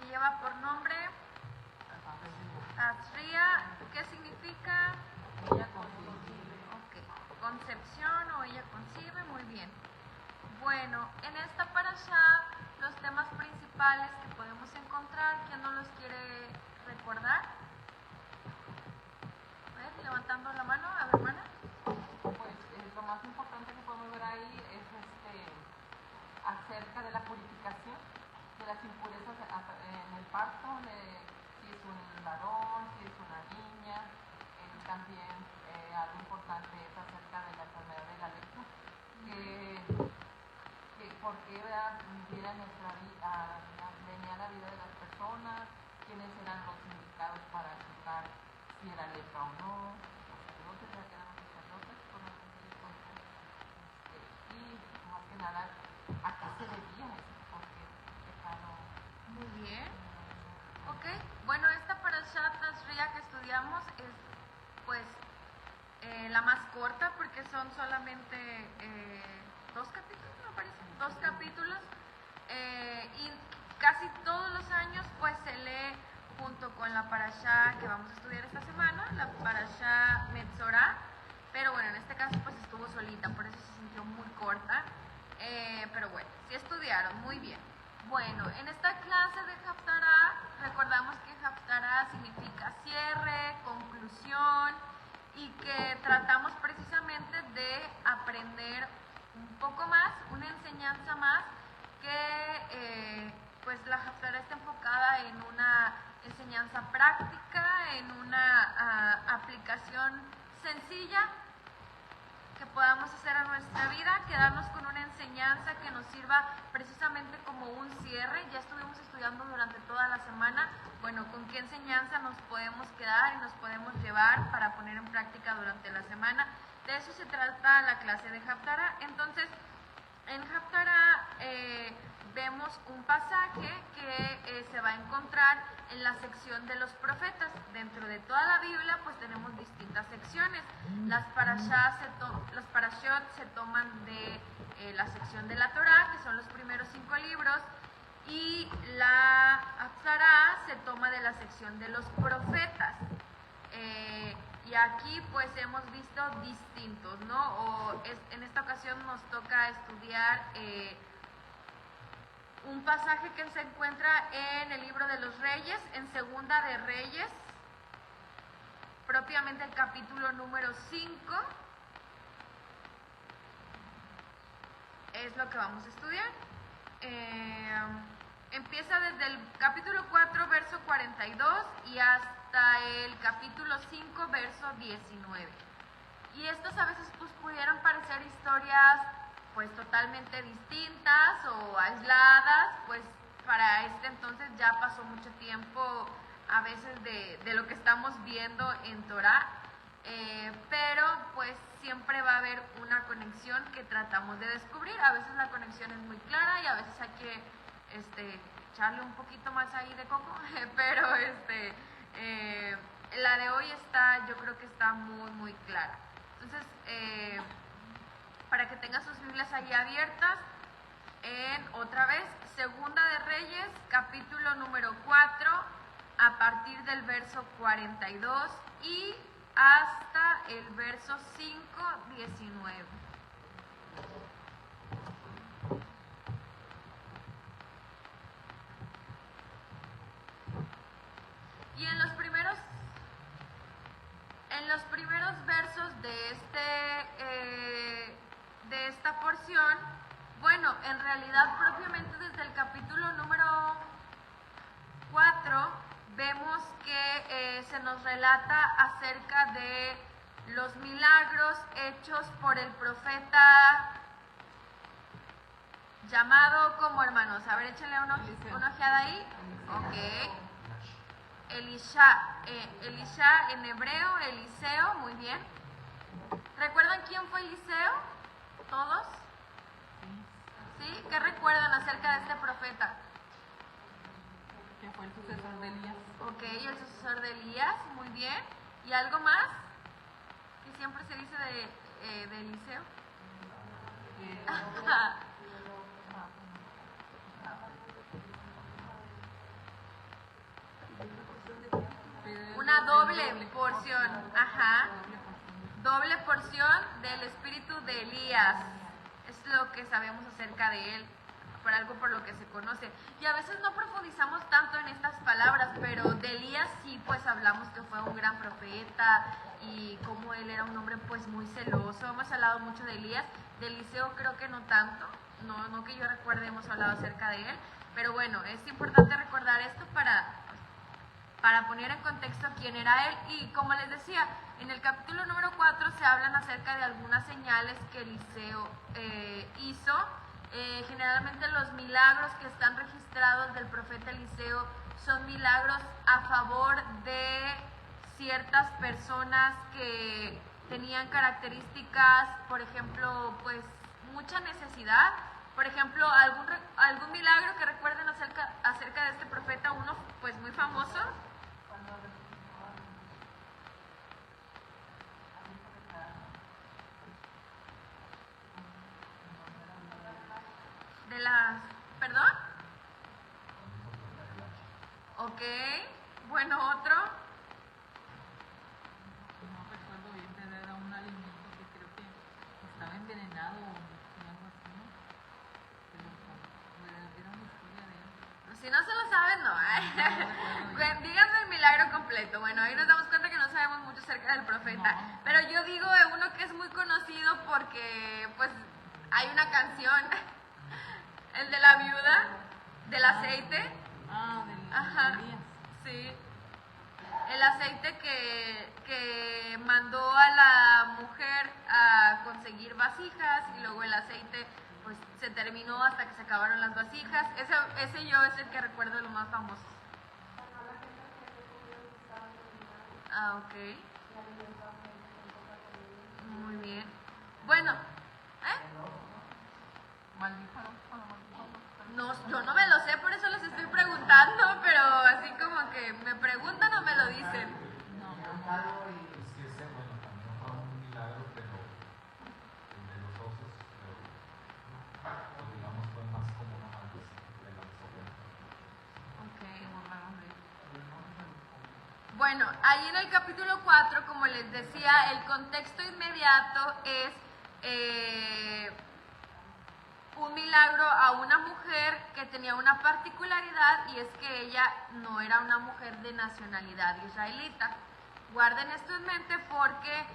que lleva por nombre Azria. ¿Qué significa? Ella concibe. Ok, concepción o ella concibe, muy bien. Bueno, en esta parashá, los temas principales que podemos encontrar, ¿quién no los quiere recordar? A ver, levantando la mano, a ver, hermana. Pues lo más importante que podemos ver ahí es acerca de la purificación de las impurezas en el parto, si es un varón, si es una niña. También algo importante es acerca de la enfermedad de la lepra, que por qué venía a la vida de las personas, quiénes eran los indicados para checar si era lepra o no, los sacerdotes, ya que eran los sacerdotes, y más que nada, ¿a qué se debía eso? Porque pecado. Muy bien. Ok, bueno, esta parashat Nazria que estudiamos es pues la más corta porque son solamente 2 capítulos, me parece, 2 capítulos, y casi todos los años pues se lee junto con la parashá que vamos a estudiar esta semana, la parashá Metzorah, pero bueno, en este caso pues estuvo solita, por eso se sintió muy corta, pero bueno, sí estudiaron, muy bien. Bueno, en esta clase de Haftarah, recordamos que Haftarah significa cierre, conclusión, y que tratamos precisamente de aprender un poco más, una enseñanza más, que pues la Haftarah está enfocada en una enseñanza práctica, en una aplicación sencilla que podamos hacer a nuestra vida, quedarnos con una enseñanza que nos sirva precisamente como un cierre. Ya estuvimos estudiando durante toda la semana, bueno, con qué enseñanza nos podemos quedar y nos podemos llevar para poner en práctica durante la semana. De eso se trata la clase de Haftarah. Entonces, en Haftarah vemos un pasaje que se va a encontrar en la sección de los profetas. Dentro de toda la Biblia pues tenemos distintas secciones. Las parashot se toman de la sección de la Torá, que son los primeros 5 libros, y la Haftarah se toma de la sección de los profetas. Y aquí pues hemos visto distintos, ¿no? En esta ocasión nos toca estudiar un pasaje que se encuentra en el libro de los Reyes, en Segunda de Reyes, propiamente el capítulo número 5, es lo que vamos a estudiar. Empieza desde el capítulo 4, verso 42 y hasta el capítulo 5, verso 19. Y estas a veces pues pudieran parecer historias pues totalmente distintas o aisladas, pues para este entonces ya pasó mucho tiempo a veces de lo que estamos viendo en Torah, pero pues siempre va a haber una conexión que tratamos de descubrir. A veces la conexión es muy clara y a veces hay que echarle un poquito más ahí de coco, pero la de hoy yo creo que está muy muy clara. Entonces, para que tengan sus Biblias ahí abiertas, otra vez, Segunda de Reyes, capítulo número 4, a partir del verso 42 y hasta el verso 5, 19. Y en los primeros versos de esta porción, bueno, en realidad propiamente desde el capítulo número 4 vemos que se nos relata acerca de los milagros hechos por el profeta llamado como, hermanos, a ver, échenle una ojeada ahí. Ok. Elisha en hebreo, Eliseo, muy bien. ¿Recuerdan quién fue Eliseo? ¿Todos? ¿Sí? ¿Qué recuerdan acerca de este profeta? Que fue el sucesor de Elías. Ok, el sucesor de Elías, muy bien. ¿Y algo más que siempre se dice de Eliseo? una doble porción, ajá, doble porción del espíritu de Elías. Es lo que sabemos acerca de él, por algo por lo que se conoce. Y a veces no profundizamos tanto en estas palabras, pero de Elías sí pues hablamos que fue un gran profeta y cómo él era un hombre pues muy celoso. Hemos hablado mucho de Elías, de Eliseo creo que no tanto, no que yo recuerde hemos hablado acerca de él, pero bueno, es importante recordar esto para poner en contexto quién era él. Y como les decía, en el capítulo número 4 se hablan acerca de algunas señales que Eliseo hizo. Generalmente los milagros que están registrados del profeta Eliseo son milagros a favor de ciertas personas que tenían características, por ejemplo, pues mucha necesidad. Por ejemplo, algún milagro que recuerden acerca de este profeta, uno pues muy famoso. De las... ¿Perdón? Ok, bueno, otro. No recuerdo bien, pero era un alimento que creo que estaba envenenado o algo así, ¿no? Pero era una historia de él. Si no se lo saben, no. Díganme el milagro completo. Bueno, ahí nos damos cuenta que no sabemos mucho acerca del profeta. No. Pero yo digo de uno que es muy conocido porque, pues, hay una canción. El de la viuda, del aceite. Ajá. Elías. Sí. El aceite que mandó a la mujer a conseguir vasijas y luego el aceite pues se terminó hasta que se acabaron las vasijas. Ese yo es el que recuerdo de lo más famoso. Ah, ok. Muy bien. Bueno, no, yo no me lo sé, por eso les estoy preguntando, pero así como que me preguntan o me lo dicen. Sí, ese, bueno, también fue un milagro, pero el de los osos, pues, digamos, fue más como una maldición de la Ok. Bueno, ahí en el capítulo 4, como les decía, el contexto inmediato es un milagro a una mujer que tenía una particularidad, y es que ella no era una mujer de nacionalidad israelita. Guarden esto en mente porque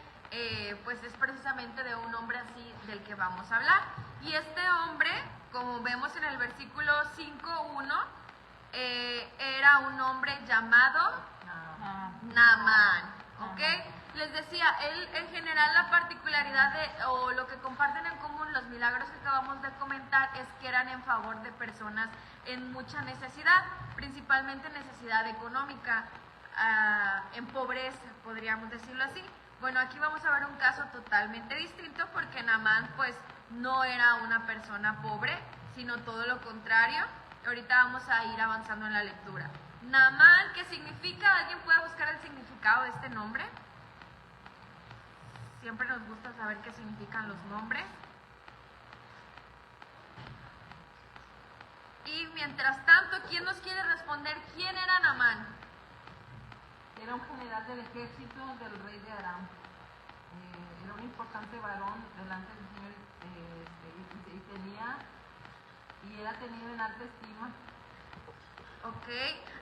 pues es precisamente de un hombre así del que vamos a hablar. Y este hombre, como vemos en el versículo 5:1, era un hombre llamado Naamán, ¿ok? Les decía, él en general la particularidad o lo que comparten en común los milagros que acabamos de comentar es que eran en favor de personas en mucha necesidad, principalmente necesidad económica, en pobreza, podríamos decirlo así. Bueno, aquí vamos a ver un caso totalmente distinto porque Naamán pues no era una persona pobre, sino todo lo contrario. Ahorita vamos a ir avanzando en la lectura. Naamán, ¿qué significa? ¿Alguien puede buscar el significado de este nombre? Siempre nos gusta saber qué significan los nombres. Y mientras tanto, ¿quién nos quiere responder quién era Naamán? Era un general del ejército del rey de Aram. Era un importante varón delante del Señor y era tenido en alta estima. Ok.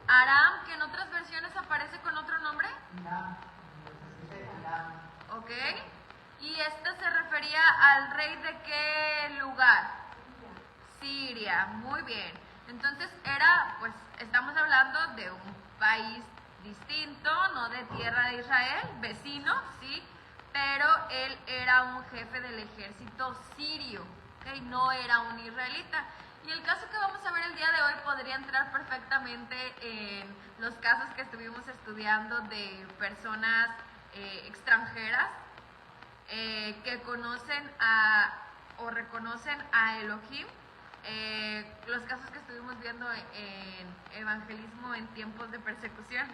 Aram, que en otras versiones aparece con otro nombre. Ok. Y este se refería al rey de qué lugar? Siria. Muy bien. Entonces pues estamos hablando de un país distinto, no de tierra de Israel, vecino, sí, pero él era un jefe del ejército sirio, ¿ok? No era un israelita. Y el caso que vamos a ver el día de hoy podría entrar perfectamente en los casos que estuvimos estudiando de personas extranjeras que conocen o reconocen a Elohim. Los casos que estuvimos viendo en evangelismo en tiempos de persecución,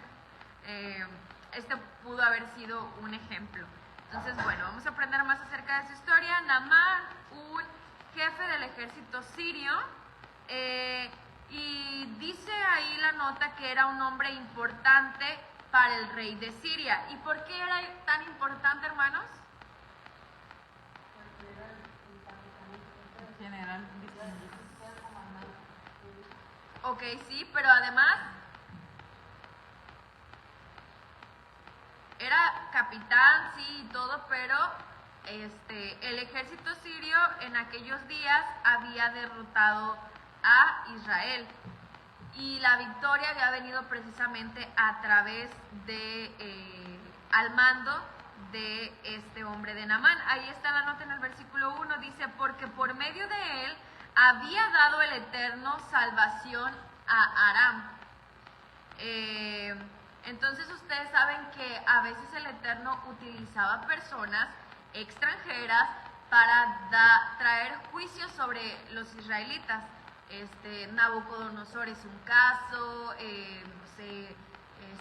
este pudo haber sido un ejemplo. Entonces, bueno, vamos a aprender más acerca de su historia. Naamán, un jefe del ejército sirio, y dice ahí la nota que era un hombre importante para el rey de Siria. ¿Y por qué era tan importante, hermanos? En general, Ok, sí, pero además era capitán, sí, y todo, pero el ejército sirio en aquellos días había derrotado a Israel. Y la victoria había venido precisamente a través de, al mando de este hombre de Naamán. Ahí está la nota en el versículo 1, dice, porque por medio de él había dado el Eterno salvación a Aram. Entonces ustedes saben que a veces el Eterno utilizaba personas extranjeras para traer juicios sobre los israelitas. Nabucodonosor es un caso,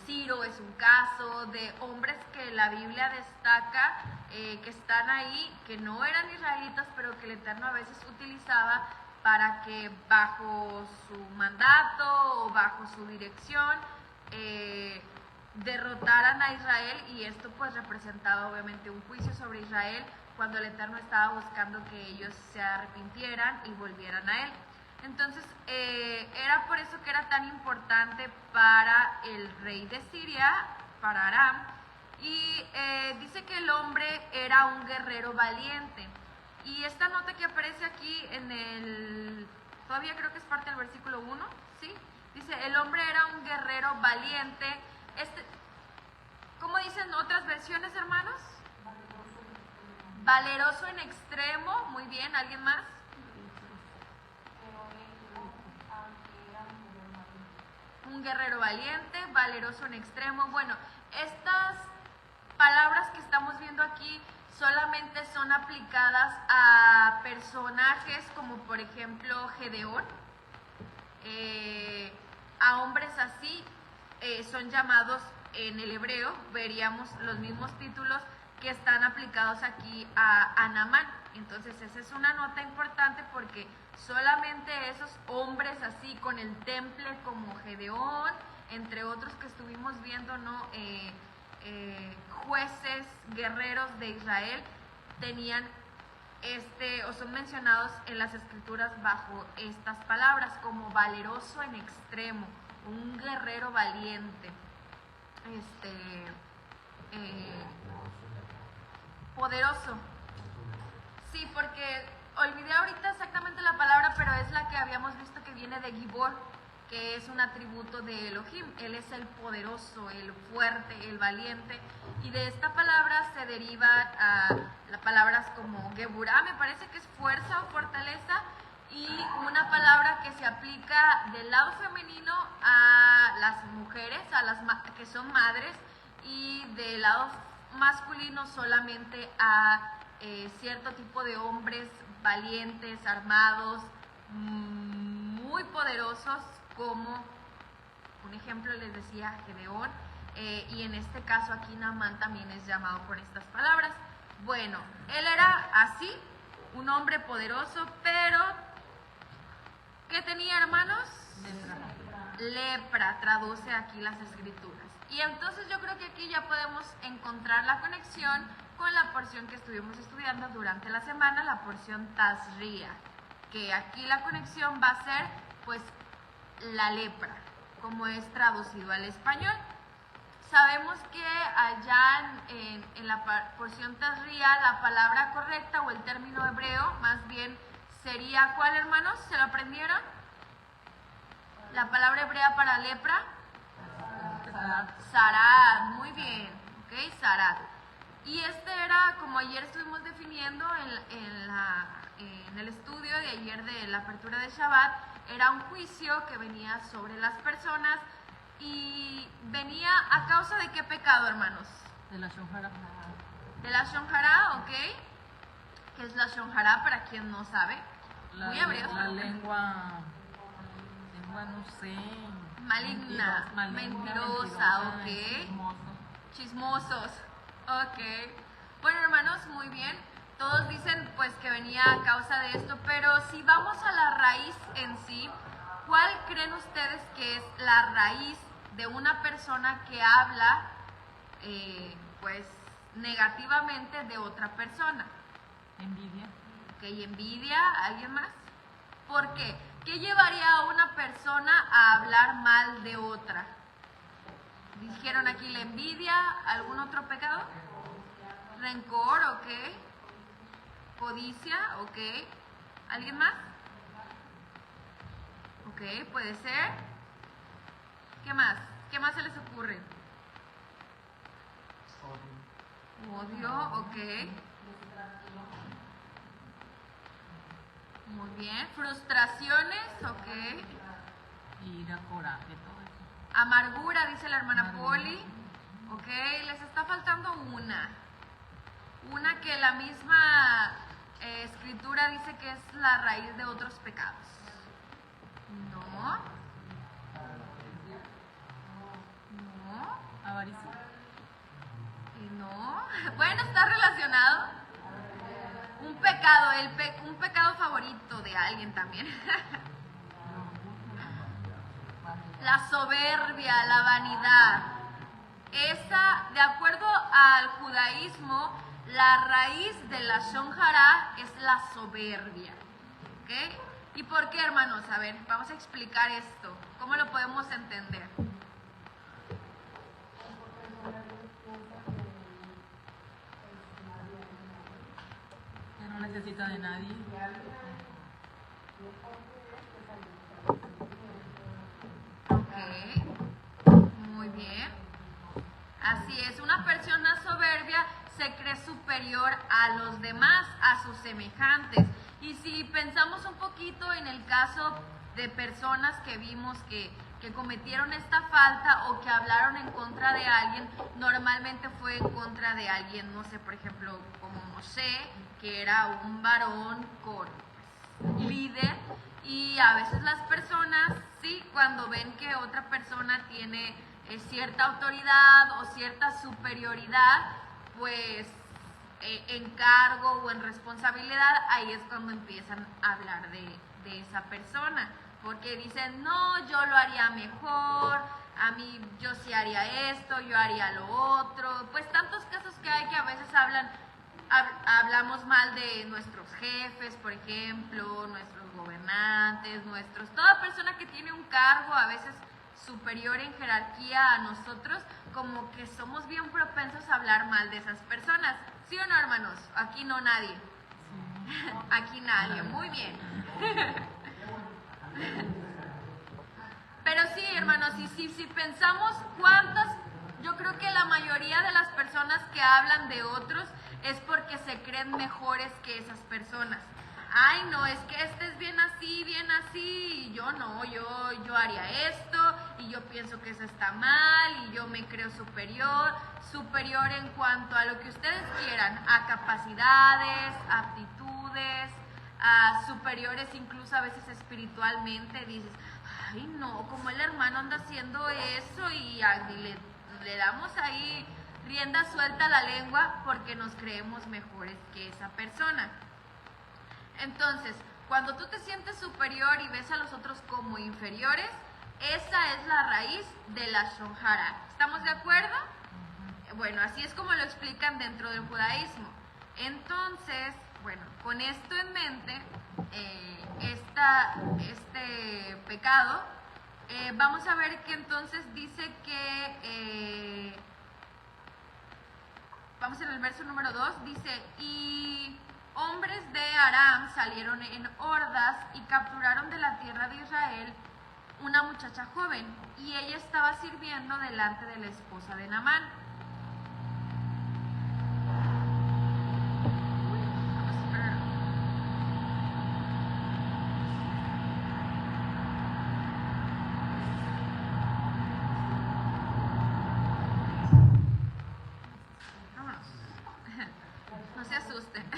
Ciro es un caso de hombres que la Biblia destaca que están ahí, que no eran israelitas, pero que el Eterno a veces utilizaba para que bajo su mandato o bajo su dirección derrotaran a Israel, y esto pues representaba obviamente un juicio sobre Israel cuando el Eterno estaba buscando que ellos se arrepintieran y volvieran a él. Entonces era por eso que era tan importante para el rey de Siria, para Aram, y dice que el hombre era un guerrero valiente. Y esta nota que aparece aquí todavía creo que es parte del versículo 1, ¿sí? Dice, el hombre era un guerrero valiente. ¿Cómo dicen otras versiones, hermanos? Valeroso en extremo, muy bien, ¿alguien más? Un guerrero valiente, valeroso en extremo. Bueno, estas palabras que estamos viendo aquí solamente son aplicadas a personajes como por ejemplo Gedeón. A hombres así son llamados en el hebreo, veríamos los mismos títulos que están aplicados aquí a Naamán. Entonces esa es una nota importante porque solamente esos hombres así con el temple como Gedeón, entre otros que estuvimos viendo, ¿no? Jueces, guerreros de Israel, tenían o son mencionados en las escrituras bajo estas palabras como valeroso en extremo, un guerrero valiente, poderoso. Sí, porque olvidé ahorita exactamente la palabra, pero es la que habíamos visto que viene de Gibor, que es un atributo de Elohim. Él es el poderoso, el fuerte, el valiente. Y de esta palabra se derivan las palabras como Geburah, me parece que es fuerza o fortaleza, y una palabra que se aplica del lado femenino a las mujeres, a las que son madres, y del lado masculino solamente a cierto tipo de hombres valientes, armados, muy poderosos, como un ejemplo les decía Gedeón, y en este caso aquí Naamán también es llamado por estas palabras. Bueno, él era así, un hombre poderoso, pero ¿qué tenía, hermanos? Lepra, traduce aquí las escrituras. Y entonces yo creo que aquí ya podemos encontrar la conexión con la porción que estuvimos estudiando durante la semana, la porción Tazria, que aquí la conexión va a ser pues la lepra, como es traducido al español. Sabemos que allá en la porción Tazria la palabra correcta o el término hebreo más bien sería, ¿cuál, hermanos? ¿Se lo aprendieron? La palabra hebrea para lepra, Sarad, muy bien, ok, Sarad. Y era, como ayer estuvimos definiendo en el estudio de ayer de la apertura de Shabbat, era un juicio que venía sobre las personas y venía a causa de qué pecado, hermanos? De la Shonjara. De la Shonjara, ok. ¿Qué es la Shonjara para quien no sabe? Muy hebreo. La lengua, no sé. Maligna, mentirosa, ok. Chismosos, ok. Bueno, hermanos, muy bien. Todos dicen pues que venía a causa de esto, pero si vamos a la raíz en sí, ¿cuál creen ustedes que es la raíz de una persona que habla pues negativamente de otra persona. Envidia. Ok, envidia, ¿alguien más? ¿Por qué? ¿Qué llevaría a una persona a hablar mal de otra? Dijeron aquí la envidia, ¿algún otro pecado? Rencor, ok. Codicia, ok. ¿Alguien más? Ok, puede ser. ¿Qué más? ¿Qué más se les ocurre? Odio, ok. Muy bien. Frustraciones, ok. Ira, coraje, todo eso. Amargura, dice la hermana Amargura. Poli. Ok, les está faltando una. Una que la misma escritura dice que es la raíz de otros pecados. No. No. Avaricia. No. Bueno, está relacionado. Un pecado, un pecado favorito de alguien también. La soberbia, la vanidad. Esa, de acuerdo al judaísmo, la raíz de la Shon Hara es la soberbia. ¿Ok? ¿Y por qué, hermanos? A ver, vamos a explicar esto. ¿Cómo lo podemos entender? Que no necesita de nadie. Ok, muy bien. Así es, una persona soberbia se cree superior a los demás, a sus semejantes. Y si pensamos un poquito en el caso de personas que vimos que cometieron esta falta o que hablaron en contra de alguien, normalmente fue en contra de alguien, no sé, por ejemplo, como Moshe, que era un varón con líder, y a veces las personas, sí, cuando ven que otra persona tiene cierta autoridad o cierta superioridad, pues en cargo o en responsabilidad, ahí es cuando empiezan a hablar de esa persona, porque dicen, no, yo lo haría mejor, a mí yo sí haría esto, yo haría lo otro, pues tantos casos que hay que a veces hablamos mal de nuestros jefes, por ejemplo, nuestros gobernantes, toda persona que tiene un cargo a veces superior en jerarquía a nosotros, como que somos bien propensos a hablar mal de esas personas. ¿Sí o no, hermanos? Aquí no nadie. Aquí nadie, muy bien. Pero sí, hermanos, y si pensamos yo creo que la mayoría de las personas que hablan de otros es porque se creen mejores que esas personas. Ay, no, es que este es bien así, y yo no, yo haría esto, y yo pienso que eso está mal, y yo me creo superior en cuanto a lo que ustedes quieran, a capacidades, aptitudes, a superiores incluso a veces espiritualmente. Dices, ay no, como el hermano anda haciendo eso y le damos ahí rienda suelta a la lengua porque nos creemos mejores que esa persona. Entonces, cuando tú te sientes superior y ves a los otros como inferiores, esa es la raíz de la Shon Hara. ¿Estamos de acuerdo? Bueno, así es como lo explican dentro del judaísmo. Entonces, bueno, con esto en mente, este pecado, vamos a ver que entonces dice que, vamos en el verso número 2, dice, y hombres de Aram salieron en hordas y capturaron de la tierra de Israel una muchacha joven, y ella estaba sirviendo delante de la esposa de Naamán. Vamos a esperar. Vámonos. No se asusten.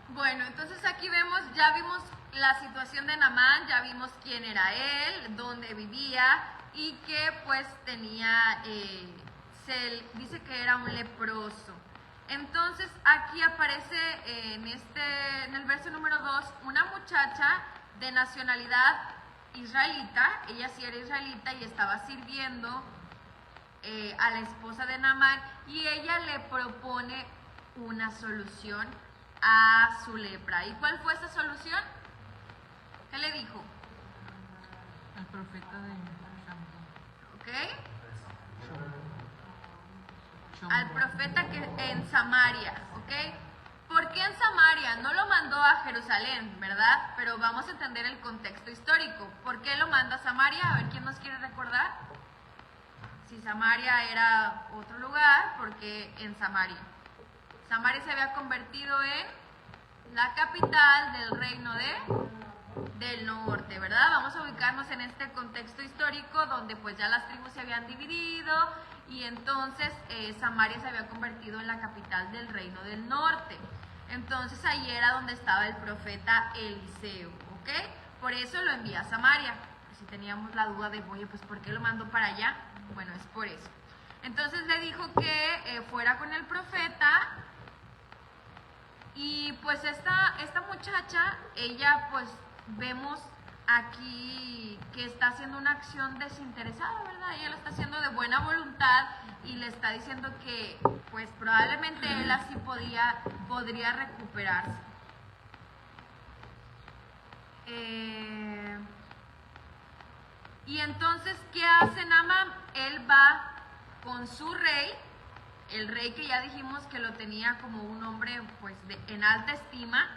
Bueno, entonces aquí ya vimos la situación de Naamán, ya vimos quién era él, dónde vivía y que pues tenía, se dice que era un leproso. Entonces aquí aparece en el verso número 2 una muchacha de nacionalidad israelita. Ella sí era israelita y estaba sirviendo a la esposa de Naamán, y ella le propone una solución a su lepra. ¿Y cuál fue esa solución? ¿Qué le dijo? El profeta de ¿Ok? Shomron. Al profeta que en Samaria, ¿ok? ¿Por qué en Samaria? No lo mandó a Jerusalén, ¿verdad? Pero vamos a entender el contexto histórico. ¿Por qué lo manda a Samaria? A ver, ¿quién nos quiere recordar? Si Samaria era otro lugar, ¿por qué en Samaria? Samaria se había convertido en la capital del reino del norte, ¿verdad? Vamos a ubicarnos en este contexto histórico donde pues ya las tribus se habían dividido y entonces Samaria se había convertido en la capital del reino del norte. Entonces ahí era donde estaba el profeta Eliseo, ¿ok? Por eso lo envía a Samaria. Si teníamos la duda de, oye, pues ¿por qué lo mandó para allá? Bueno, es por eso. Entonces le dijo que fuera con el profeta. Y pues esta muchacha, ella pues vemos aquí que está haciendo una acción desinteresada, ¿verdad? Ella lo está haciendo de buena voluntad y le está diciendo que pues probablemente él así podría recuperarse. Y entonces, ¿qué hace Naamán? Él va con su rey, el rey que ya dijimos que lo tenía como un hombre pues en alta estima,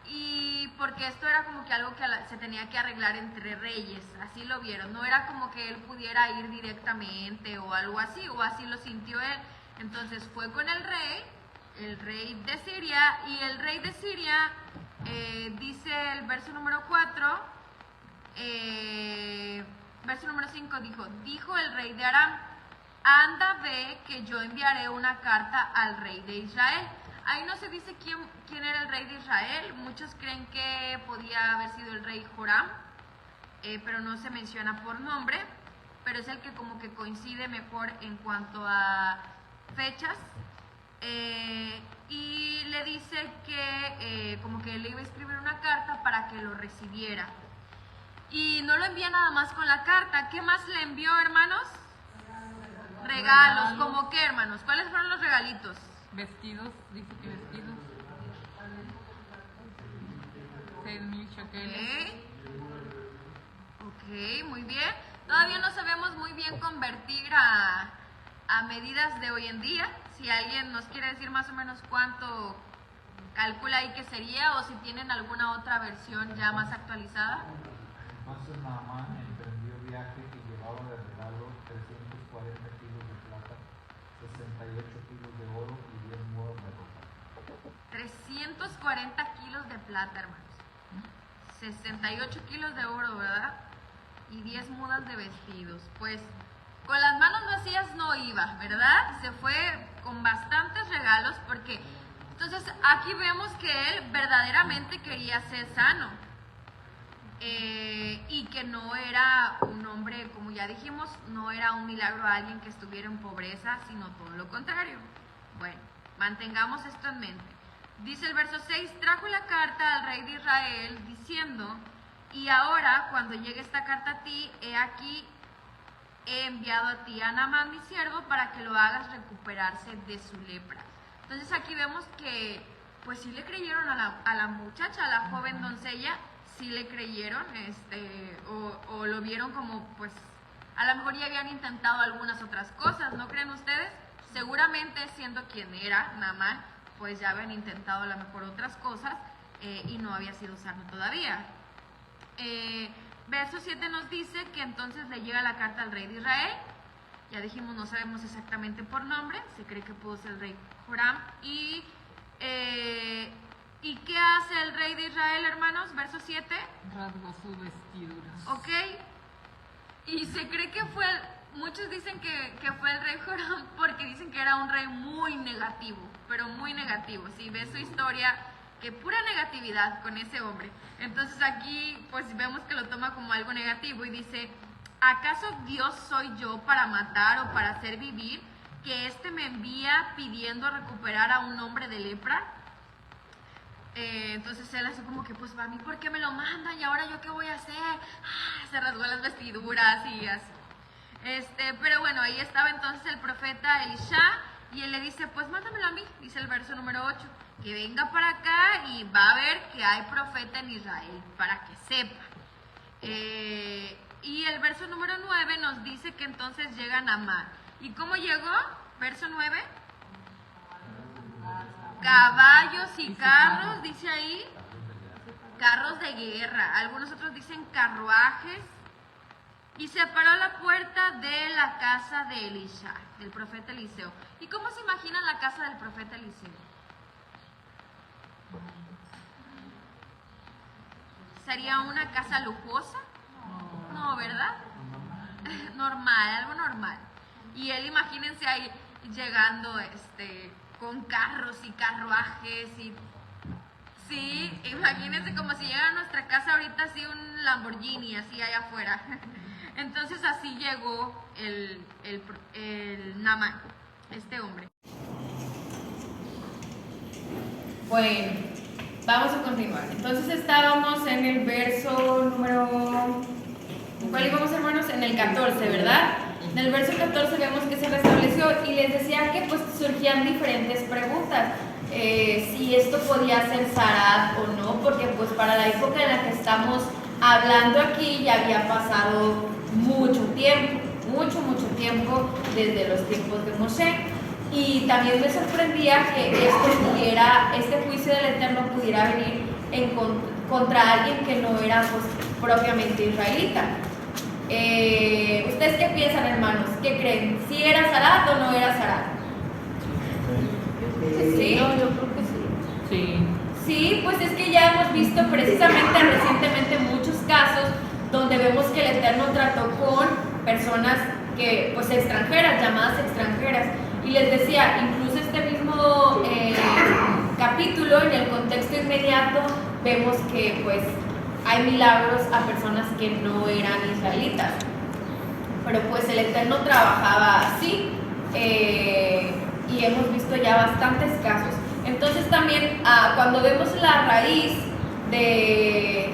y porque esto era como que algo que se tenía que arreglar entre reyes, así lo vieron, no era como que él pudiera ir directamente o algo así, o así lo sintió él. Entonces fue con el rey de Siria, y el rey de Siria, dice el verso número 4, verso número 5, dijo el rey de Aram: anda, ve, que yo enviaré una carta al rey de Israel. Ahí no se dice quién era el rey de Israel. Muchos creen que podía haber sido el rey Joram, pero no se menciona por nombre, pero es el que como que coincide mejor en cuanto a fechas. Y le dice que como que le iba a escribir una carta para que lo recibiera. Y no lo envía nada más con la carta. ¿Qué más le envió, hermanos? Regalos. ¿Cómo qué, hermanos? ¿Cuáles fueron los regalitos? Vestidos, dice que vestidos. 6,000 shekeles. Ok, muy bien. Todavía no sabemos muy bien convertir a medidas de hoy en día. Si alguien nos quiere decir más o menos cuánto calcula ahí que sería, o si tienen alguna otra versión ya más actualizada. Entonces Naamán emprendió viaje y llevaba de regalo 340 kilos de plata, 68 kilos de oro y 10 mudas de ropa. 340 kilos de plata, hermanos. 68 kilos de oro, ¿verdad? Y 10 mudas de vestidos. Pues con las manos vacías no iba, ¿verdad? Se fue con bastantes regalos, porque entonces aquí vemos que él verdaderamente quería ser sano. Y que no era un hombre, como ya dijimos, no era un milagro a alguien que estuviera en pobreza, sino todo lo contrario. Bueno, mantengamos esto en mente. Dice el verso 6, trajo la carta al rey de Israel diciendo: y ahora, cuando llegue esta carta a ti, he aquí, he enviado a ti a Naamán mi siervo para que lo hagas recuperarse de su lepra. Entonces aquí vemos que pues sí le creyeron a la muchacha, a la joven doncella. Sí le creyeron, o lo vieron como, pues, a lo mejor ya habían intentado algunas otras cosas, ¿no creen ustedes? Seguramente, siendo quien era Naamán, pues ya habían intentado a lo mejor otras cosas y no había sido sano todavía. Verso 7 nos dice que entonces le llega la carta al rey de Israel. Ya dijimos, no sabemos exactamente por nombre, se cree que pudo ser el rey Joram. ¿Y qué hace el rey de Israel, hermanos? Verso 7. Rasgó sus vestiduras. Ok. Y se cree que muchos dicen que fue el rey Joram porque dicen que era un rey muy negativo, pero muy negativo. Si ves su historia, que pura negatividad con ese hombre. Entonces aquí pues vemos que lo toma como algo negativo y dice: ¿acaso Dios soy yo para matar o para hacer vivir? que me envía pidiendo recuperar a un hombre de lepra. Entonces él hace como que, pues para mí, ¿por qué me lo mandan? ¿Y ahora yo qué voy a hacer? Se rasgó las vestiduras y así. Pero bueno, ahí estaba entonces el profeta Elisha y él le dice, pues mándamelo a mí, dice el verso número 8, que venga para acá y va a ver que hay profeta en Israel, para que sepa. Y el verso número 9 nos dice que entonces llega Naamán. ¿Y cómo llegó? Verso 9. Caballos y carros, dice ahí, carros de guerra, algunos otros dicen carruajes, y se paró a la puerta de la casa de Elisha, del profeta Eliseo. ¿Y cómo se imaginan la casa del profeta Eliseo? ¿Sería una casa lujosa? No, ¿verdad? Normal, algo normal. Y él, imagínense ahí llegando con carros y carruajes y sí, imagínense como si llegara a nuestra casa ahorita así un Lamborghini así allá afuera. Entonces así llegó el Naamán, este hombre. Bueno, vamos a continuar. Entonces estábamos en el verso número... ¿Cuál íbamos, hermanos? En el 14, ¿verdad? En el verso 14 vemos que se restableció y les decía que pues surgían diferentes preguntas. Si esto podía ser Sarat o no, porque pues para la época en la que estamos hablando aquí ya había pasado mucho tiempo desde los tiempos de Moshe. Y también me sorprendía que este juicio del Eterno pudiera venir contra alguien que no era pues, propiamente israelita. ¿Ustedes qué piensan, hermanos? ¿Qué creen? ¿Si era Sarat o no era Sarat? ¿Sí? No, yo creo que sí. Sí. Sí, pues es que ya hemos visto precisamente recientemente muchos casos donde vemos que el Eterno trató con personas que, pues extranjeras, llamadas extranjeras. Y les decía, incluso este mismo capítulo, en el contexto inmediato, vemos que pues hay milagros a personas que no eran israelitas. Pero pues el Eterno trabajaba así y hemos visto ya bastantes casos. Entonces también cuando vemos la raíz del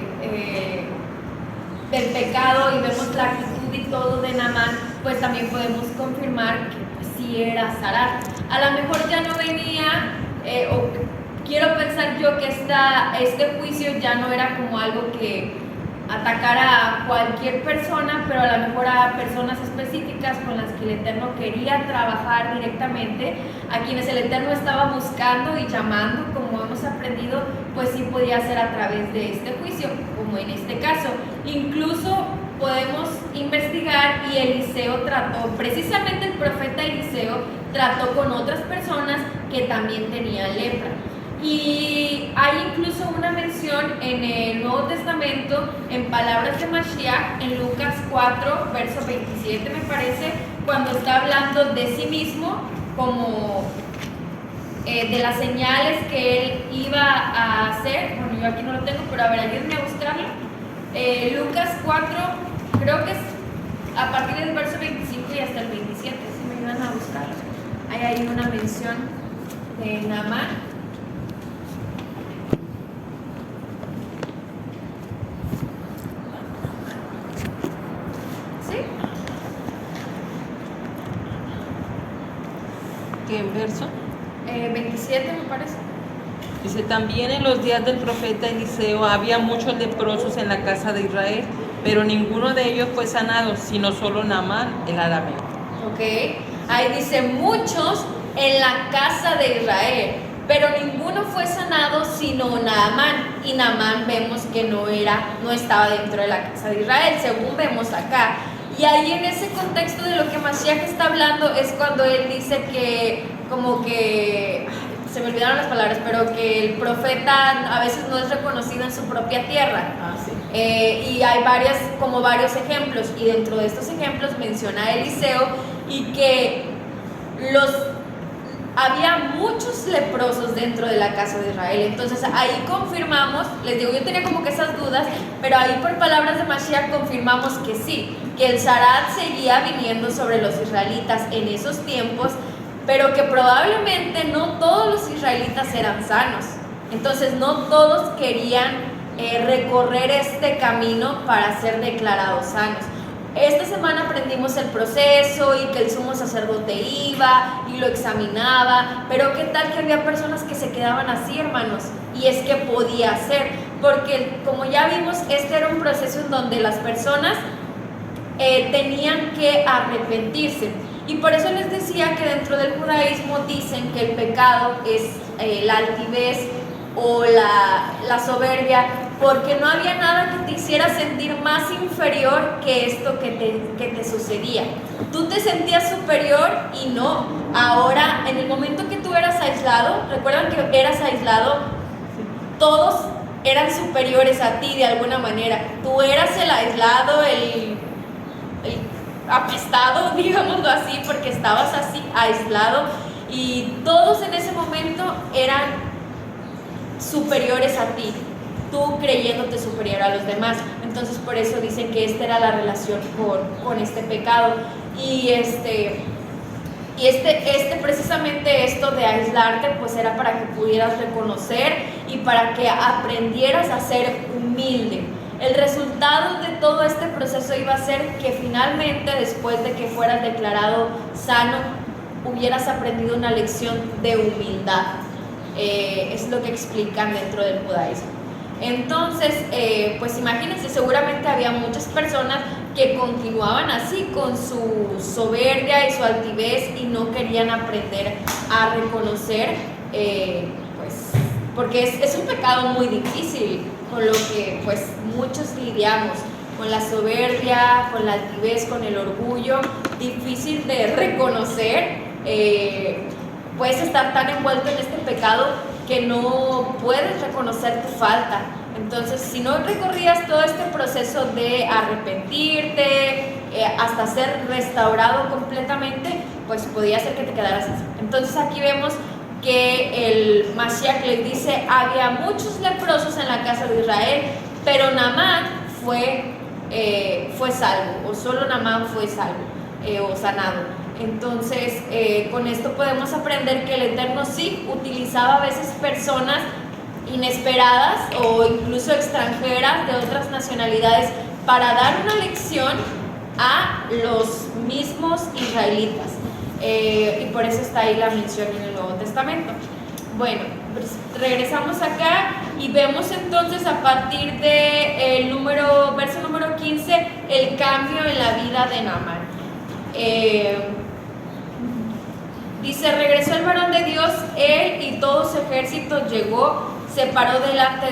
pecado y vemos la actitud y todo de Naamán, pues también podemos confirmar que pues, sí era Sarat. A lo mejor ya no venía, o quiero pensar yo que este juicio ya no era como algo que atacara a cualquier persona, pero a lo mejor a personas específicas con las que el Eterno quería trabajar directamente, a quienes el Eterno estaba buscando y llamando, como hemos aprendido, pues sí podía ser a través de este juicio, como en este caso. Incluso podemos investigar y Eliseo trató, precisamente el profeta Eliseo trató con otras personas que también tenían lepra. Y hay incluso una mención en el Nuevo Testamento, en palabras de Mashiach, en Lucas 4, verso 27 me parece, cuando está hablando de sí mismo, como de las señales que él iba a hacer. Bueno, yo aquí no lo tengo, pero a ver, ayúdenme a buscarlo. Lucas 4, creo que es a partir del verso 25 y hasta el 27, si me ayudan a buscarlo. Ahí hay una mención de Naamán. ¿Qué verso? 27 me parece. Dice, también en los días del profeta Eliseo había muchos leprosos en la casa de Israel, pero ninguno de ellos fue sanado, sino solo Naamán, el arameo. Ok, ahí dice muchos en la casa de Israel, pero ninguno fue sanado sino Naamán. Y Naamán vemos que no estaba dentro de la casa de Israel, según vemos acá. Y ahí en ese contexto de lo que Mashiach está hablando es cuando él dice que como que, se me olvidaron las palabras, pero que el profeta a veces no es reconocido en su propia tierra. Sí. Y hay varios ejemplos, y dentro de estos ejemplos menciona a Eliseo y que había muchos leprosos dentro de la casa de Israel. Entonces ahí confirmamos, les digo, yo tenía como que esas dudas, pero ahí por palabras de Mashiach confirmamos que sí, que el Sarat seguía viniendo sobre los israelitas en esos tiempos pero que probablemente no todos los israelitas eran sanos. Entonces no todos querían recorrer este camino para ser declarados sanos. Esta semana aprendimos el proceso y que el sumo sacerdote iba y lo examinaba, pero qué tal que había personas que se quedaban así, hermanos, y es que podía ser, porque como ya vimos, este era un proceso en donde las personas tenían que arrepentirse, y por eso les decía que dentro del judaísmo dicen que el pecado es la altivez o la soberbia, porque no había nada que te hiciera sentir más inferior que esto que te sucedía. Tú te sentías superior y no. Ahora, en el momento que tú eras aislado, recuerdan que eras aislado, todos eran superiores a ti de alguna manera. Tú eras el aislado, el apestado, digámoslo así, porque estabas así aislado, y todos en ese momento eran superiores a ti, tú creyéndote superior a los demás. Entonces por eso dicen que esta era la relación con este pecado, y precisamente esto de aislarte pues era para que pudieras reconocer y para que aprendieras a ser humilde. El resultado de todo este proceso iba a ser que finalmente, después de que fueras declarado sano, hubieras aprendido una lección de humildad. Es lo que explican dentro del judaísmo. Entonces, pues imagínense, seguramente había muchas personas que continuaban así con su soberbia y su altivez y no querían aprender a reconocer, pues, porque es un pecado muy difícil, con lo que pues muchos lidiamos, con la soberbia, con la altivez, con el orgullo, difícil de reconocer. Puedes estar tan envuelto en este pecado que no puedes reconocer tu falta. Entonces, si no recorrías todo este proceso de arrepentirte, hasta ser restaurado completamente, pues podía ser que te quedaras así. Entonces aquí vemos que el Mashiach les dice, había muchos leprosos en la casa de Israel, pero Naamán fue salvo, o solo Naamán fue salvo o sanado. Entonces, con esto podemos aprender que el Eterno sí utilizaba a veces personas inesperadas o incluso extranjeras de otras nacionalidades para dar una lección a los mismos israelitas. Y por eso está ahí la mención en el Nuevo Testamento. Bueno, pues regresamos acá y vemos entonces a partir de verso número 15, el cambio en la vida de Naamán. Dice, regresó el varón de Dios, él y todo su ejército llegó, se paró delante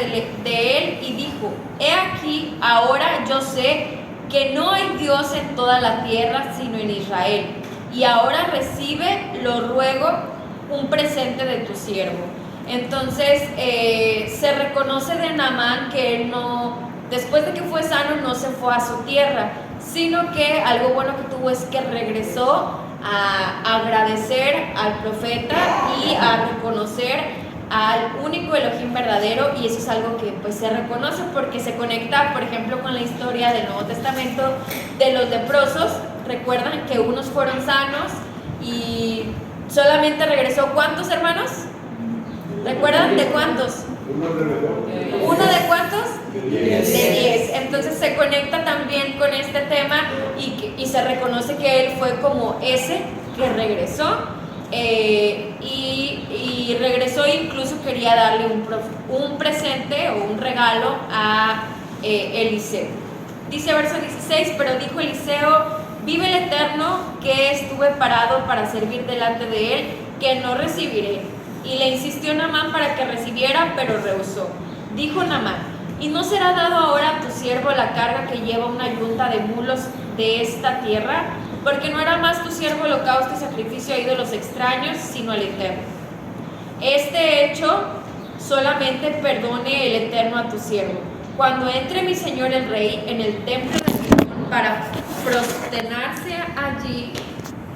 de él y dijo, he aquí, ahora yo sé que no hay Dios en toda la tierra sino en Israel, y ahora recibe, lo ruego, un presente de tu siervo. Entonces se reconoce de Naamán que él no, después de que fue sano, no se fue a su tierra, sino que algo bueno que tuvo es que regresó a agradecer al profeta y a reconocer al único Elohim verdadero, y eso es algo que pues se reconoce porque se conecta, por ejemplo, con la historia del Nuevo Testamento de los leprosos. Recuerdan que unos fueron sanos y solamente regresó, ¿cuántos, hermanos? ¿Recuerdan de cuántos? ¿Uno de cuántos? De 10. Entonces se conecta también con este tema y se reconoce que él fue como ese que regresó, y regresó e incluso quería darle un presente o un regalo a Eliseo. Dice verso 16, pero dijo Eliseo, vive el Eterno que estuve parado para servir delante de él, que no recibiré. Y le insistió Naamán para que recibiera, pero rehusó. Dijo Naamán, ¿y no será dado ahora a tu siervo la carga que lleva una yunta de mulos de esta tierra? Porque no era más tu siervo holocausto y sacrificio a ídolos extraños, sino el Eterno. Este hecho solamente perdone el Eterno a tu siervo. Cuando entre mi señor el rey en el templo de Rimón para prosternarse allí,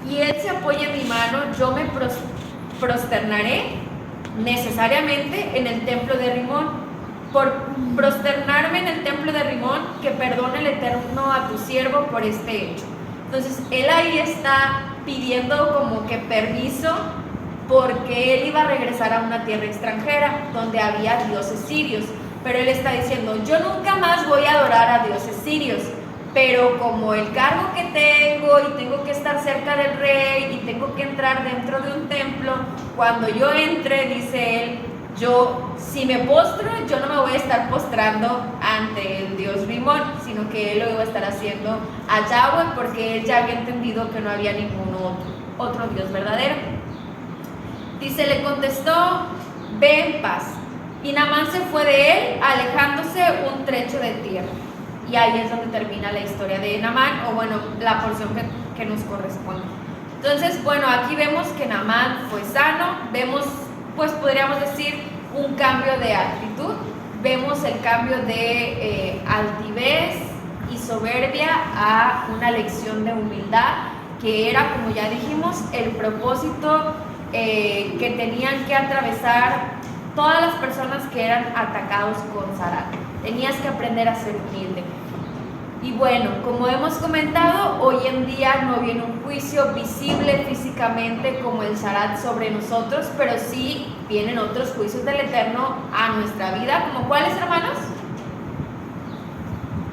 y él se apoye en mi mano, yo me prosternaré necesariamente en el templo de Rimón. Por prosternarme en el templo de Rimón, que perdone el Eterno a tu siervo por este hecho. Entonces él ahí está pidiendo como que permiso porque él iba a regresar a una tierra extranjera donde había dioses sirios. Pero él está diciendo, yo nunca más voy a adorar a dioses sirios, pero como el cargo que tengo y tengo que estar cerca del rey y tengo que entrar dentro de un templo, cuando yo entre, dice él, yo si me postro, yo no me voy a estar postrando ante el dios Rimón, sino que él lo iba a estar haciendo a Yahweh, porque él ya había entendido que no había ningún otro dios verdadero. Dice, le contestó, ve en paz. Y Naamán se fue de él, alejándose un trecho de tierra. Y ahí es donde termina la historia de Naamán, o bueno, la porción que nos corresponde. Entonces, bueno, aquí vemos que Naamán fue sano, vemos, pues podríamos decir, un cambio de actitud, vemos el cambio de altivez y soberbia a una lección de humildad, que era, como ya dijimos, el propósito que tenían que atravesar todas las personas que eran atacados con Zarat. Tenías que aprender a ser humilde. Y bueno, como hemos comentado, hoy en día no viene un juicio visible físicamente como el Zarat sobre nosotros, pero sí vienen otros juicios del Eterno a nuestra vida. ¿Como cuáles, hermanos?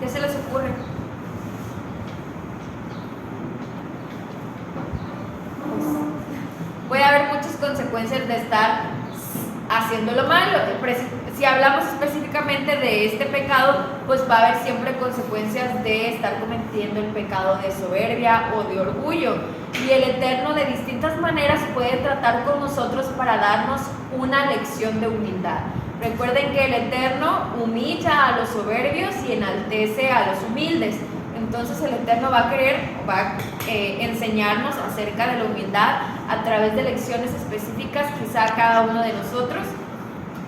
¿Qué se les ocurre? Puede haber muchas consecuencias de estar haciéndolo mal. Si hablamos específicamente de este pecado, pues va a haber siempre consecuencias de estar cometiendo el pecado de soberbia o de orgullo. Y el Eterno de distintas maneras puede tratar con nosotros para darnos una lección de humildad. Recuerden que el Eterno humilla a los soberbios y enaltece a los humildes. Entonces el Eterno va a enseñarnos acerca de la humildad a través de lecciones específicas, quizá a cada uno de nosotros.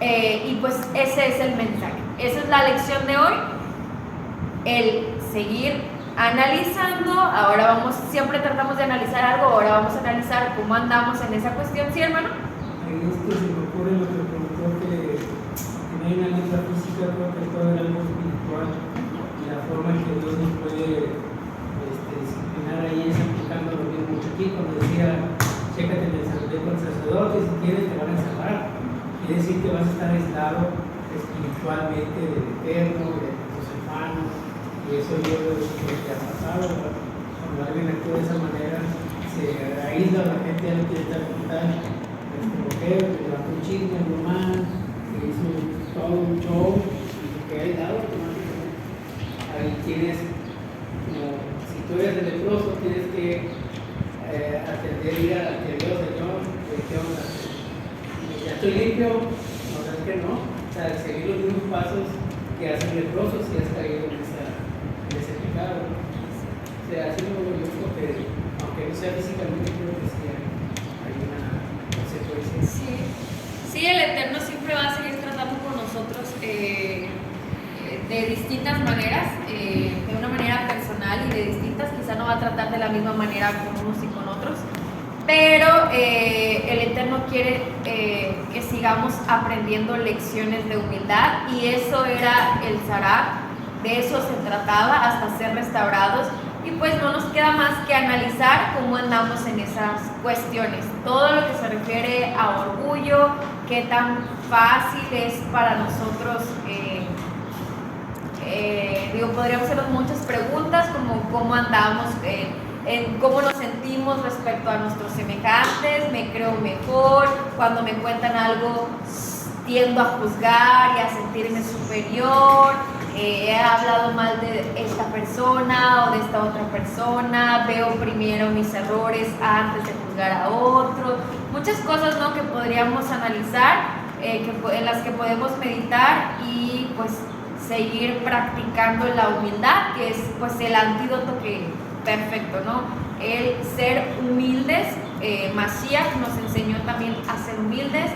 Y pues ese es el mensaje. Esa es la lección de hoy. El seguir analizando. Ahora siempre tratamos de analizar algo, ahora vamos a analizar cómo andamos en esa cuestión, ¿sí, hermano? Ahí es que se me ocurre lo que preguntó, que no hay una letra física, creo que todo era algo espiritual. La forma en que Dios nos puede disciplinar ahí es aplicando lo mismo que aquí, cuando decía, chécate en el sacerdote, si quieres te van a encerrar. Quiere decir que vas a estar aislado espiritualmente del Eterno, de tus hermanos, y eso yo lo que te ha pasado. Cuando alguien actúa de esa manera, se aísla, la gente ya no quiere estar juntada. Mujer que levantó un chisme, un román, que hizo todo un show, y que ha aislado automáticamente. Ahí tienes, si tú eres el leproso, tienes que atender, ir ante Dios, Señor, ¿qué onda? Ya estoy limpio, no sabes que no, o sea, seguir los mismos pasos que hacen leprosos si has caído en ese pecado. O sea, así lo yo creo que, aunque no sea físicamente, creo que sí hay una consecuencia. Sí, el Eterno siempre va a seguir tratando con nosotros de distintas maneras, de una manera personal y de distintas, quizá no va a tratar de la misma manera con unos y con otros, pero el Eterno quiere que sigamos aprendiendo lecciones de humildad, y eso era el Zarat, de eso se trataba hasta ser restaurados. Y pues no nos queda más que analizar cómo andamos en esas cuestiones, todo lo que se refiere a orgullo, qué tan fácil es para nosotros. Podríamos hacernos muchas preguntas, como cómo andamos, en cómo nos sentimos respecto a nuestros semejantes. Me creo mejor, cuando me cuentan algo tiendo a juzgar y a sentirme superior. He hablado mal de esta persona o de esta otra persona, veo primero mis errores antes de juzgar a otro. Muchas cosas, ¿no?, que podríamos analizar, en las que podemos meditar y pues seguir practicando la humildad, que es pues el antídoto perfecto, ¿no? El ser humildes. Mashiach nos enseñó también a ser humildes.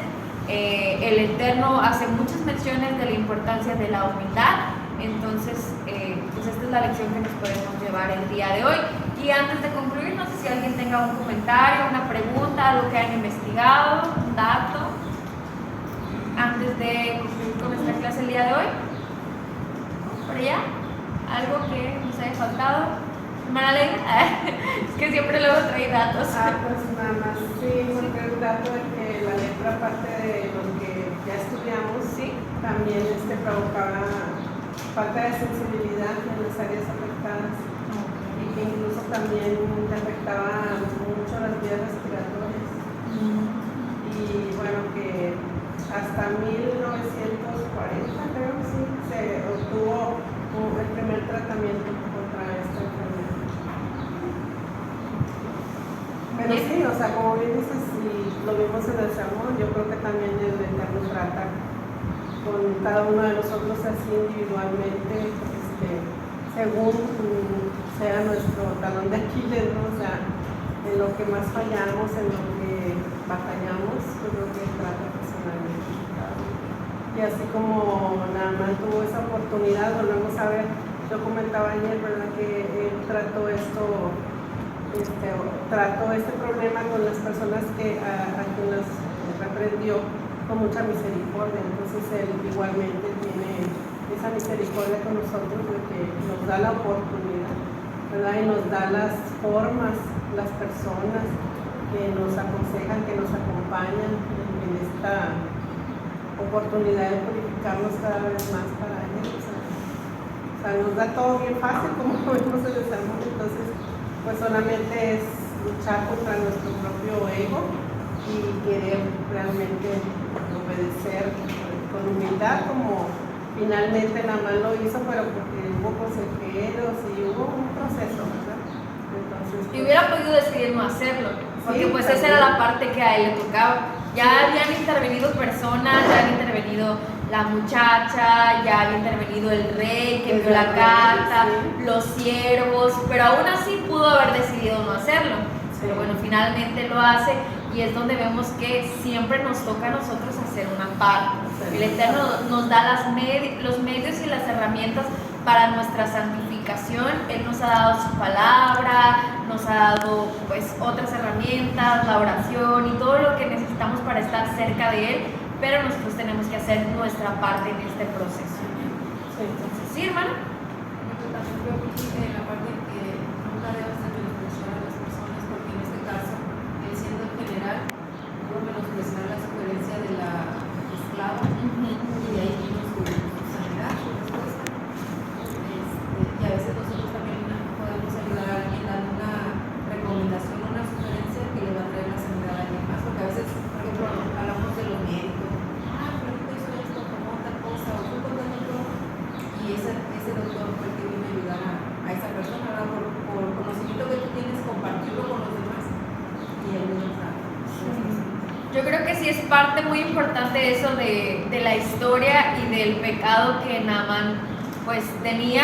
El Eterno hace muchas menciones de la importancia de la humildad. Entonces, pues esta es la lección que nos podemos llevar el día de hoy. Y antes de concluir, no sé si alguien tenga un comentario, una pregunta, algo que hayan investigado, un dato, antes de concluir con esta clase el día de hoy. ¿Por allá? ¿Algo que nos haya faltado? Hermana Ley, es que siempre luego trae datos. Pues nada más, sí, siempre el dato de que la lepra, aparte de lo que ya estudiamos, Sí. también provocaba falta de sensibilidad en las áreas afectadas y que incluso también te afectaba mucho las vías respiratorias. Y bueno, que hasta 1940 creo que sí, se obtuvo el primer tratamiento contra esta enfermedad. Pero sí, o sea, como bien dices, si lo vimos en el sermón, yo creo que también el Eterno trata con cada uno de nosotros así individualmente, según sea nuestro talón de Aquiles, ¿no? O sea, en lo que más fallamos, en lo que batallamos, yo creo que trata personalmente. Y así como Naamán tuvo esa oportunidad, volvemos a ver, yo comentaba ayer, ¿verdad?, que él trató este problema con las personas a quien las reprendió con mucha misericordia. Entonces él igualmente tiene esa misericordia con nosotros de que nos da la oportunidad, ¿verdad?, y nos da las formas, las personas que nos aconsejan, que nos acompañan en esta oportunidad de purificarnos cada vez más para Él. O sea, nos da todo bien fácil, como vemos en el sermón. Entonces, pues solamente es luchar contra nuestro propio ego y querer realmente obedecer con humildad, como finalmente Naamán lo hizo, pero porque hubo consejeros y hubo un proceso, ¿verdad? Entonces, Y hubiera podido decidir no hacerlo, porque Sí, pues esa era la parte que a él le tocaba. Ya habían intervenido personas, ya había intervenido la muchacha, ya había intervenido el rey que envió la carta, los siervos, pero aún así pudo haber decidido no hacerlo. Pero bueno, finalmente lo hace y es donde vemos que siempre nos toca a nosotros hacer una parte. El Eterno nos da los medios y las herramientas para nuestra santificación. Él nos ha dado su palabra, nos ha dado pues otras herramientas, la oración y todo lo que necesitamos para estar cerca de Él, pero nosotros tenemos que hacer nuestra parte en este proceso. Entonces, ¿sí, hermana? Yo también creo que la parte que nunca debes de menospreciar a las personas, porque en este caso, él siendo el general, pudo menospreciar la sugerencia de la esclava y de ahí vino su sanidad, su respuesta. Y a veces nosotros también podemos ayudar a alguien dando una recomendación, una sugerencia que le va a traer la sanidad a alguien más, porque a veces, por ejemplo, hablamos de los médicos, hizo esto, tomó tal cosa, o fue con tal doctor, y ese doctor fue el que vino a ayudar a esa persona, ¿verdad? Por conocimiento que tú tienes, compartirlo con los demás y ayudarnos a Yo creo que sí es parte muy importante eso de la historia y del pecado que Naamán pues tenía,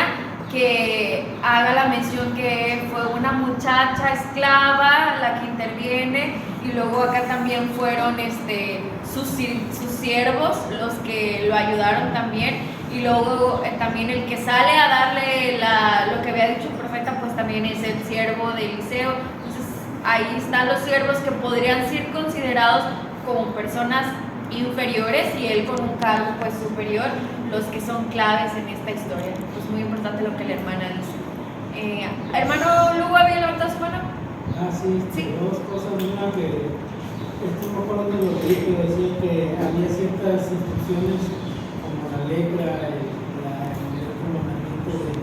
que haga la mención que fue una muchacha esclava la que interviene, y luego acá también fueron sus siervos los que lo ayudaron también, y luego también el que sale a darle lo que había dicho el profeta pues también es el siervo de Eliseo. Entonces ahí están los siervos que podrían ser considerados como personas inferiores y él con un cargo pues superior, los que son claves en esta historia. Pues muy importante lo que la hermana dice. Hermano Lugo, ¿había levantado su mano? Sí. Dos cosas. Una que esto me acuerdo de lo que decía que había ciertas instrucciones como la lepra, el comandamiento de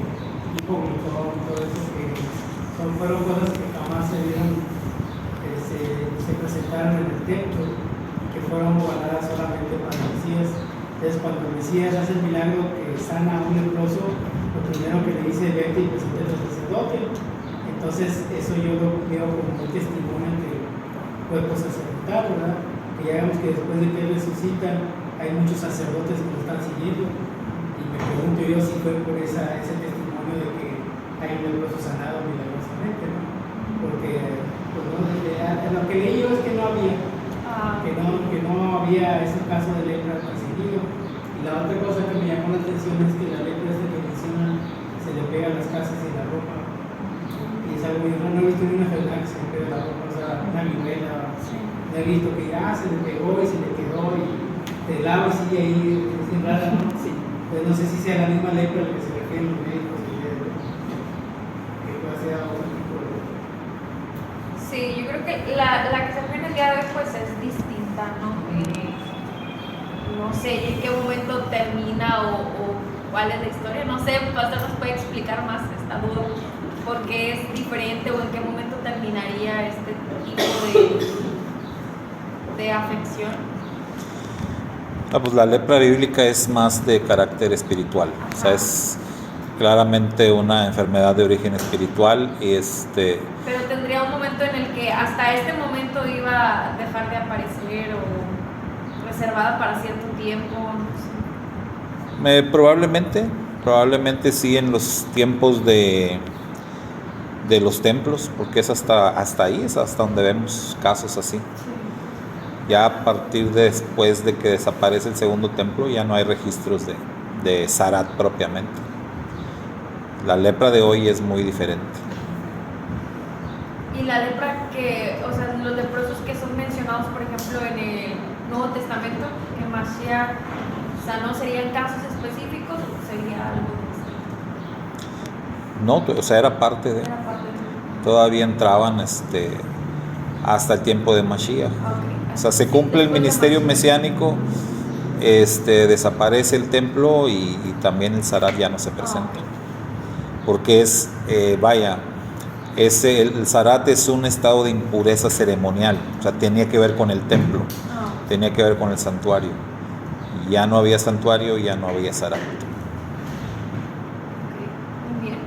hipoglicón, todo eso que fueron cosas que jamás se vieron, se presentaron en el templo, que fueron guardadas solamente para el Mesías. Entonces cuando el Mesías hace el milagro que sana a un leproso, lo primero que le dice, vete y preséntate al sacerdote. Entonces eso yo lo veo como un testimonio de cuerpo sacerdotal, ¿verdad? Que ya vemos que después de que él resucita hay muchos sacerdotes que lo están siguiendo, y me pregunto yo si fue por ese testimonio de que hay un leproso sanado milagrosamente, ¿no? Porque pues, no, lo que leí yo es que no había ese caso de lepra perseguido. Y la otra cosa que me llamó la atención es que la lepra es que mencionan se le pega a las casas y la ropa, y es algo yo no he visto ni una enfermedad que se le pegue la ropa, o sea, una viruela, no he visto que se le pegó y se le quedó y te lava y sigue ahí, es bien rara, ¿no? Sí. Pues no sé si sea la misma lepra a la que se refieren los médicos, que puede sea otro tipo de lepra. Sí, yo creo que la que se ve en el día de hoy pues es distinta, ¿no? No sé en qué momento termina o cuál es la historia, no sé, el pastor nos puede explicar más esta duda, por qué es diferente o en qué momento terminaría este tipo de afección. Pues la lepra bíblica es más de carácter espiritual, o sea, es claramente una enfermedad de origen espiritual y Pero tendría un momento en el que hasta este momento iba a dejar de aparecer o reservada para cierto tiempo, no sé. Probablemente sí en los tiempos de los templos, porque es hasta ahí, es hasta donde vemos casos así. Ya a partir de después de que desaparece el segundo templo ya no hay registros de Zarat propiamente. La lepra de hoy es muy diferente. Y la lepra o sea, los leprosos que son mencionados, por ejemplo, en el Nuevo Testamento, que Mashiach sanó, ¿serían casos específicos o sería algo distinto? No, o sea, era parte de... Todavía entraban hasta el tiempo de Mashiach. Okay. O sea, se cumple el ministerio mesiánico, desaparece el templo y también el Zarat ya no se presenta. Porque el Zarat es un estado de impureza ceremonial, o sea, tenía que ver con el templo, tenía que ver con el santuario. Ya no había santuario, ya no había Zarat. Muy bien.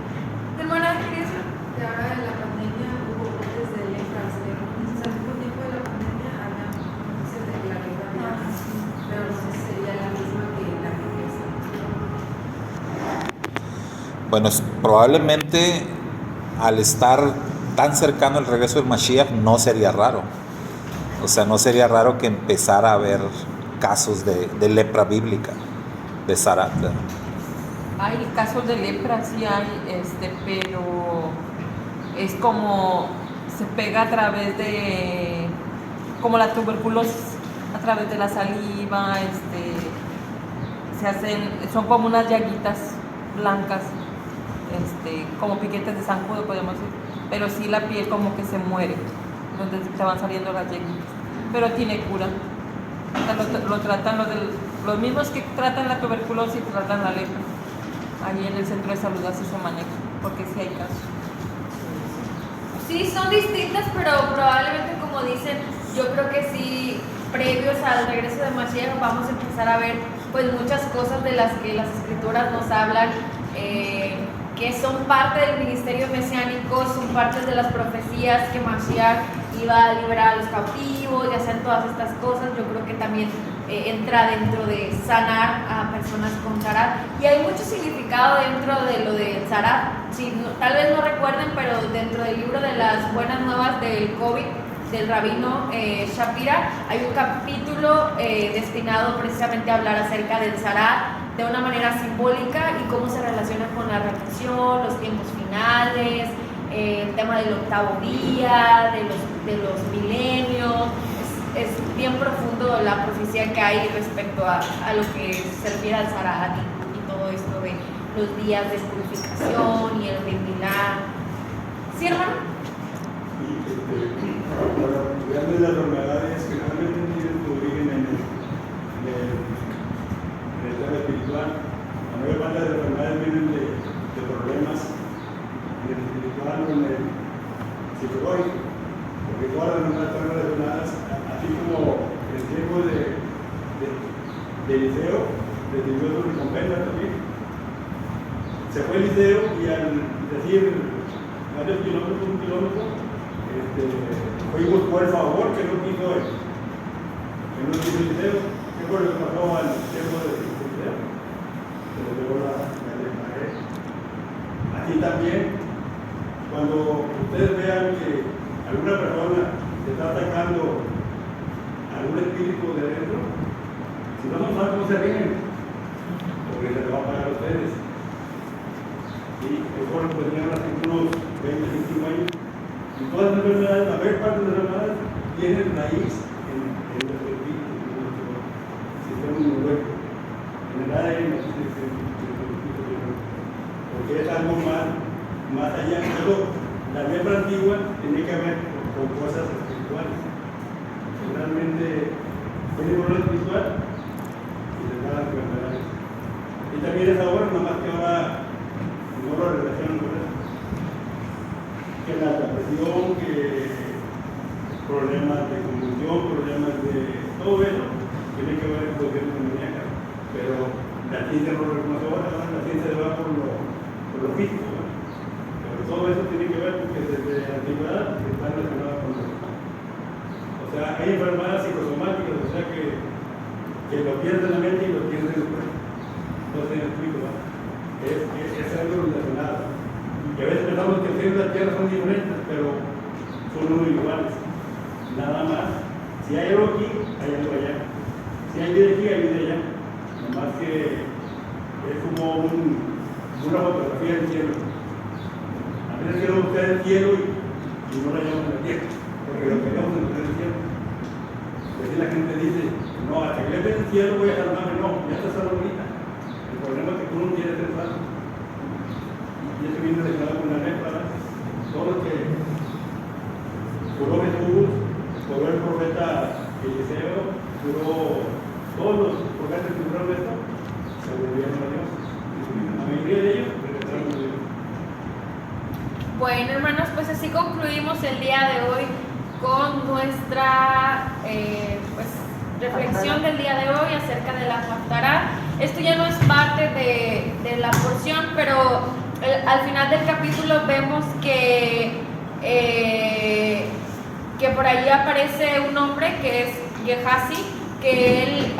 Hermana, ¿qué es? Que ahora en la pandemia hubo brotes de lepra, entonces al mismo tiempo de la pandemia había noticias de que la lepra había, pero no sé si sería la misma que la que empieza. Bueno, probablemente al estar tan cercano el regreso del Mashiach no sería raro. O sea, no sería raro que empezara a haber casos de lepra bíblica, de Zarat. Hay casos de lepra, sí hay, pero es como se pega a través de, como la tuberculosis, a través de la saliva, son como unas llaguitas blancas, como piquetes de zancudo podemos decir, pero sí la piel como que se muere, donde te van saliendo las llaguitas, pero tiene cura. Lo tratan los mismos que tratan la tuberculosis tratan la lepra. Ahí en el centro de salud así se maneja, porque sí hay casos. Sí, son distintas, pero probablemente, como dicen, yo creo que sí, previos al regreso de Mashiach vamos a empezar a ver pues muchas cosas de las que las escrituras nos hablan, que son parte del ministerio mesiánico, son partes de las profecías que Mashiach iba a liberar a los cautivos y hacer todas estas cosas. Yo creo que también entra dentro de sanar a personas con Zarat, y hay mucho significado dentro de lo del Zarat. Sí, tal vez no recuerden, pero dentro del libro de las buenas nuevas del COVID del rabino Shapira hay un capítulo destinado precisamente a hablar acerca del Zarat de una manera simbólica y cómo se relaciona con la redención, los tiempos finales, el tema del octavo día, de los milenios. Es bien profundo la profecía que hay respecto a lo que se refiere al Zarat y todo esto de los días de purificación y el de Milán. ¿Sí, hermano? Las grandes enfermedades que realmente tienen su origen en el tema espiritual. La mayor parte de las enfermedades vienen de problemas en el espiritual o en el psicológico, porque todas las enfermedades están relacionadas, así como en el tiempo de Eliseo recibió su recompensa también. Se fue Eliseo y al decir varios kilómetros, un kilómetro, fue y buscó el favor que no quiso él, que no quiso Eliseo. ¿Qué fue lo que pasó al tiempo de Eliseo? Se le pegó la lepra. Así también, cuando ustedes vean que alguna persona se está atacando a algún espíritu de dentro, si no son salvos, se ríen, porque se le va a pagar a ustedes. Y eso lo tenían hace unos 20, 25 años. Y todas las enfermedades, la mayor parte de las enfermedades tienen raíz en nuestro espíritu, en nuestro sistema inmunológico, en el ADN, porque es algo más allá. La lepra antigua tiene que ver con cosas espirituales. Generalmente tiene un problema espiritual y se dan enfermedades. Y también es ahora, nada más que ahora no lo relacionan con eso. Que la depresión, que problemas de convulsión, problemas de todo eso, tiene que ver con cuestiones demoníacas. Pero la ciencia no lo reconoce ahora, la ciencia va por lo físico. Pero todo eso tiene que ver porque desde la antigüedad está relacionado con eso. O sea, hay enfermedades psicosomáticas, o sea que lo pierden la mente y lo pierden el cuerpo. Entonces, me explico, ¿no? Es algo relacionado. Y a veces pensamos que el cielo y la tierra son diferentes, pero son uno iguales. Nada más. Si hay algo aquí, hay algo allá. Si hay vida aquí, hay vida allá. Nada más que es como una fotografía del cielo. A veces quiero buscar el cielo y no la llaman la tierra, porque lo queremos encontrar el cielo. Así la gente dice, no, hasta que le veas el cielo voy a salvarme. No, ya está salvo ahorita. El problema es que tú no quieres ser salvo. Y eso viene relacionado con la lepra. Todo lo que curó Jesús, curó el profeta Eliseo, curó todos los profetas que curaron esto, se volvieron a Dios. La mayoría de ellos regresaron a Dios. Bueno, hermanos, pues así concluimos el día de hoy con nuestra reflexión del día de hoy acerca de la Haftará. Esto ya no es parte de la porción, pero al final del capítulo vemos que por ahí aparece un hombre que es Gehazi, que él